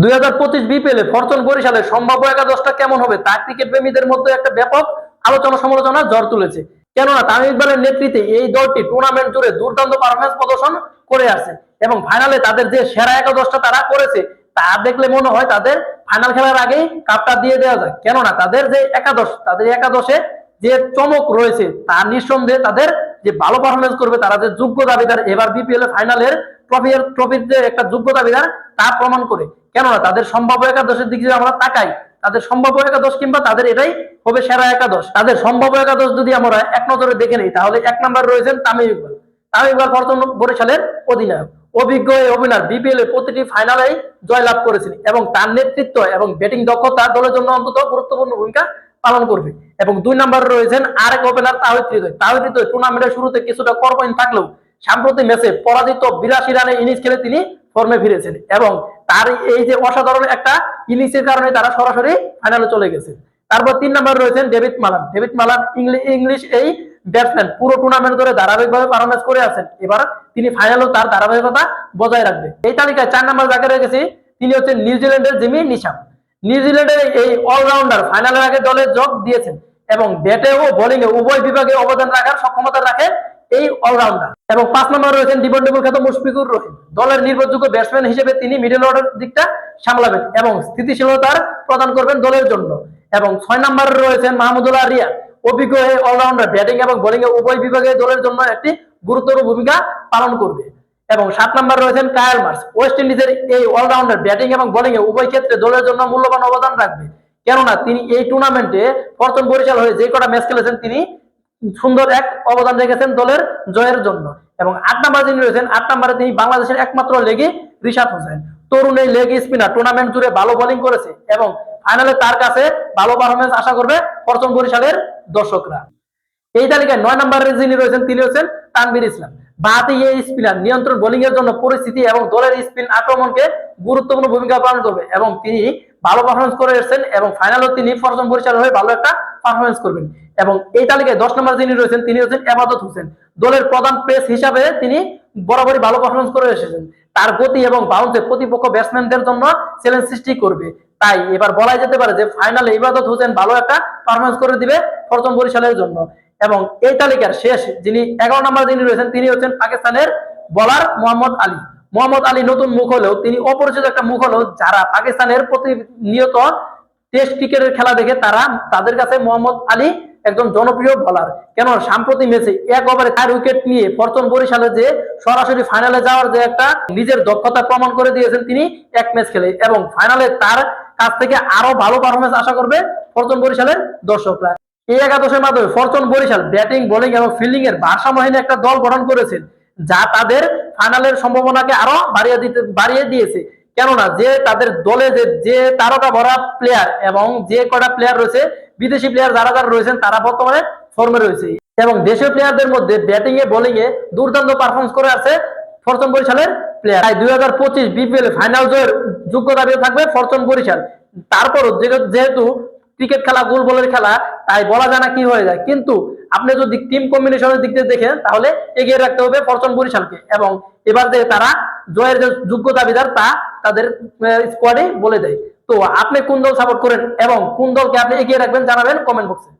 2025 BPL এ Fortune বরিশালের সম্ভাব্য একাদশটা কেমন হবে তা ক্রিকেট প্রেমীদের মধ্যে একটা ব্যাপক আলোচনা সমালোচনা ঝড় তুলেছে। কেননা তামিম ইকবালের নেতৃত্বে এই দলটি টুর্নামেন্ট জুড়ে দুর্দান্ত পারফরম্যান্স প্রদর্শন করে আসছে এবং ফাইনালে তাদের যে সেরা একাদশটা তারা করেছে তা দেখলে মনে হয় তাদের ফাইনাল খেলার আগেই কাপটা দিয়ে দেওয়া যায়। কেননা তাদের যে একাদশ, তাদের একাদশে যে চমক রয়েছে তা নিঃসন্দেহে তাদের যে ভালো পারফরমেন্স করবে, তারা যে যোগ্য দাবিদার এবার বিপিএল ফাইনালের ট্রফির যে একটা যোগ্য দাবিদার তা প্রমাণ করে। কেননা তাদের সম্ভাব্য একাদশের দিকে যদি আমরা তাকাই, তাদের সম্ভাব্য একাদশ কিংবা তাদের এটাই হবে সেরা একাদশ। তাদের সম্ভাব্য একাদশ যদি আমরা এক নজরে দেখে নিই তাহলে এক নম্বর রয়েছেন তামিম ইকবাল। তামিম ইকবাল ফরচুন বরিশালের অধিনায়ক, অভিজ্ঞ এই ওপেনার বিপিএল এর প্রতিটি ফাইনালেই জয়লাভ করেছেন এবং তার নেতৃত্ব এবং ব্যাটিং দক্ষতা দলের জন্য অন্তত গুরুত্বপূর্ণ ভূমিকা পালন করবে। এবং 2 নম্বরে রয়েছেন আরেক ওপেনার তাওহিদ হৃদয়। তাওহিদ হৃদয় টুর্নামেন্টের শুরুতে কিছুটা করপয়েন্ট থাকলেও সাম্প্রতিক ম্যাচে পরাজিত 82 রানের ইনিংস খেলে তিনি ফর্মে ফিরেছেন এবং তার এই যে অসাধারণ একটা ইনিংসের কারণে তারা সরাসরি ফাইনালে চলে গেছে। তারপর 3 নম্বরে রয়েছেন David Malan. David Malan English এই ব্যাটসম্যান পুরো টুর্নামেন্ট ধরে ধারাবাহিকভাবে পারফরম্যান্স করে আছেন, এবার তিনি ফাইনালেও তার ধারাবাহিকতা বজায় রাখবে। এই তালিকায় 4 নম্বর জায়গায় রেখেছি তিনি হচ্ছেন নিউজিল্যান্ডের জিমি নিশাম। নিউজিল্যান্ডের এই অলরাউন্ডার ফাইনালের আগে দলে যোগ দিয়েছেন এবং ব্যাটে ও বোলিং এ উভয় বিভাগে অবদান রাখার সক্ষমতা রাখে এই অলরাউন্ডার। এবং 5 নম্বরে রয়েছেন ডিপেন্ডেবল খ্যাত মুশফিকুর রহিম। দলের নির্ভরযোগ্য ব্যাটসম্যান হিসেবে তিনি মিডল অর্ডার দিকটা সামলাবেন এবং স্থিতিশীলতার প্রদান করবেন দলের জন্য। এবং 6 নম্বরে রয়েছেন মাহমুদুল্লাহ রিয়াদ। অভিজ্ঞ এই অলরাউন্ডার ব্যাটিং এবং বোলিং এ উভয় বিভাগে দলের জন্য একটি গুরুত্বপূর্ণ ভূমিকা পালন করবে। এবং 7 নম্বরে রয়েছেন কায়েল মার্শ। ওয়েস্ট ইন্ডিজের এই অলরাউন্ডার ব্যাটিং এবং বোলিং এ উভয় ক্ষেত্রে দলের জন্য মূল্যবান অবদান রাখবে, কেননা তিনি এই টুর্নামেন্টে ফরচুন বরিশাল হয়ে যে কটা ম্যাচ খেলেছেন তিনি সুন্দর এক অবদান রেখেছেন দলের জয়ের জন্য। এবং 8 নম্বরে যিনি রয়েছেন, 8 নম্বরে তিনি বাংলাদেশের একমাত্র লেগি রিশাদ হোসেন। তরুণ এই লেগ স্পিনার টুর্নামেন্ট জুড়ে ভালো বোলিং করেছে এবং ফাইনালে তার কাছে ভালো পারফরমেন্স আশা করবে ফরচুন বরিশালের দর্শকরা। এই তালিকায় 9 নম্বরে যিনি রয়েছেন তিনি হচ্ছেন তানভীর ইসলাম। বাঁহাতি এই স্পিনার নিয়ন্ত্রণ বোলিং এর জন্য পরিস্থিতি এবং দলের স্পিন আক্রমণকে গুরুত্বপূর্ণ ভূমিকা পালন করবে এবং তিনি ভালো পারফরমেন্স করে এসেছেন এবং ফাইনালেও তিনি ফরচুন বরিশাল হয়ে ভালো একটা পারফরমেন্স করবেন। এবং এই তালিকায় 10 নম্বর যিনি রয়েছেন তিনি হচ্ছেন এবাদত হোসেন। দলের প্রধান পেস হিসাবে তিনি বরাবরই ভালো পারফরমেন্স করে এসেছেন। তার গতি এবং বাউন্সে প্রতিপক্ষ ব্যাটসম্যানদের জন্য চ্যালেঞ্জ সৃষ্টি করবে, তাই এবার বলাই যেতে পারে যে ফাইনালে ইবাদত হোসেন ভালো একটা পারফরমেন্স করে দিবে ফরচুন বরিশালের জন্য। এবং এই তালিকার শেষ যিনি 11 নম্বর যিনি রয়েছেন তিনি হচ্ছেন পাকিস্তানের বোলার মোহাম্মদ আলী। মোহাম্মদ আলী নতুন মুখ হলেও তিনি অপরিচিত একটা মুখ হলেও যারা পাকিস্তানের প্রতিনিয়ত টেস্ট ক্রিকেটের খেলা দেখে তাদের কাছে মোহাম্মদ আলী একজন জনপ্রিয় বোলার। কেন সাম্প্রতিক ম্যাচে 1 ওভারে 4 উইকেট নিয়ে ফরচুন বরিশালে যে সরাসরি ফাইনালে যাওয়ার যে একটা নিজের দক্ষতা প্রমাণ করে দিয়েছেন তিনি এক ম্যাচ খেলে এবং ফাইনালে তার কাছ থেকে আরো ভালো পারফরমেন্স আশা করবে ফরচুন বরিশালের দর্শকরা। এই একাদশের মাধ্যমে ফরচুন বরিশাল ব্যাটিং বোলিং এবং ফিল্ডিং এর ভারসাম্যহীন একটা দল গঠন করেছেন, যা তাদের ফাইনালের সম্ভাবনাকে আরো বাড়িয়ে দিয়েছে। কেননা যে তাদের দলে যে তারকা ভরা প্লেয়ার এবং যে কটা প্লেয়ার রয়েছে, বিদেশি প্লেয়ার যারা রয়েছেন তারা বর্তমানে ফর্মে রয়েছে এবং দেশীয় প্লেয়ারদের মধ্যে ব্যাটিং এ বোলিং এ দুর্দান্ত পারফরমেন্স করে আছে ফরচুন বরিশালের প্লেয়ার। তাই 2025 বিপিএল ফাইনাল জয়ের যোগ্য দাবি থাকবে ফরচুন বরিশাল। তারপরও যেহেতু ক্রিকেট খেলা গোল বলের খেলা, তাই বলা যায় না কি হয়ে যায়, কিন্তু আপনি যদি টিম কম্বিনেশনের দিক দিয়ে দেখেন তাহলে এগিয়ে রাখতে হবে ফরচুন বরিশালকে এবং এবার যে তারা জয়ের যে যোগ্য দাবিদার তা তাদের স্কোয়াডে বলে দেয়। তো আপনি কোন দল সাপোর্ট করেন এবং কোন দলকে আপনি এগিয়ে রাখবেন জানাবেন কমেন্ট বক্সে।